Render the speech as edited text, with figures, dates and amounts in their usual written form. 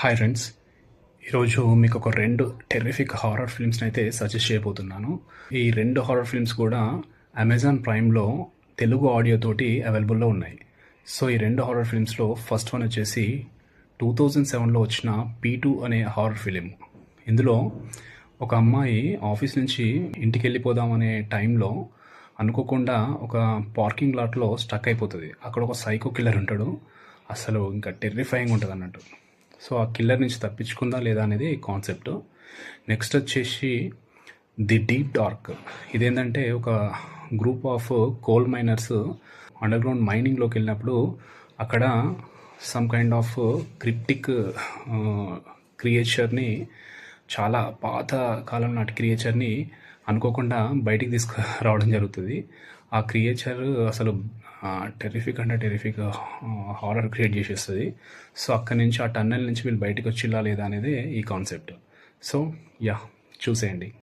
Hi friends, ఈరోజు మీకు ఒక 2 టెర్రిఫిక్ హారర్ ఫిల్మ్స్‌ని అయితే సజెస్ట్ చేయబోతున్నాను. ఈ 2 హారర్ ఫిల్మ్స్ కూడా అమెజాన్ ప్రైమ్‌లో తెలుగు ఆడియో తోటి అవైలబుల్‌లో ఉన్నాయి. సో, ఈ 2 హారర్ ఫిల్మ్స్‌లో ఫస్ట్ వన్ వచ్చేసి 2007లో వచ్చిన 'పీ2' అనే హారర్ ఫిలిం. ఇందులో ఒక అమ్మాయి ఆఫీస్ నుంచి ఇంటికెళ్ళిపోదాం అనే టైంలో అనుకోకుండా ఒక పార్కింగ్ లాట్‌లో స్టక్ అయిపోతది. అక్కడ ఒక సైకో కిల్లర్ ఉంటాడు. అసలు ఇంకా టెర్రిఫైయింగ్ ఉంటదన్నట్టు. సో, ఆ కిల్లర్ నుంచి తప్పించుకుందా లేదా అనేది కాన్సెప్ట్. నెక్స్ట్ వచ్చేసి 'ది డీప్ డార్క్'. ఇదేంటంటే ఒక group of coal miners underground మైనింగ్‌లోకి వెళ్ళినప్పుడు అక్కడ సమ్ కైండ్ ఆఫ్ క్రిప్టిక్ క్రియేచర్‌ని, చాలా పాత కాలం నాటి క్రియేచర్‌ని అనుకోకుండా బయటికి తీసుకురావడం జరుగుతుంది. ఆ క్రియేచర్ అసలు టెర్రిఫిక్ అంటే టెర్రిఫిక్ హారర్ క్రియేట్ చేసేస్తుంది. సో, అక్కడి నుంచి ఆ టన్నెల్ నుంచి వీళ్ళు బయటకు వచ్చిలా లేదా అనేది ఈ కాన్సెప్ట్. సో, చూసేయండి.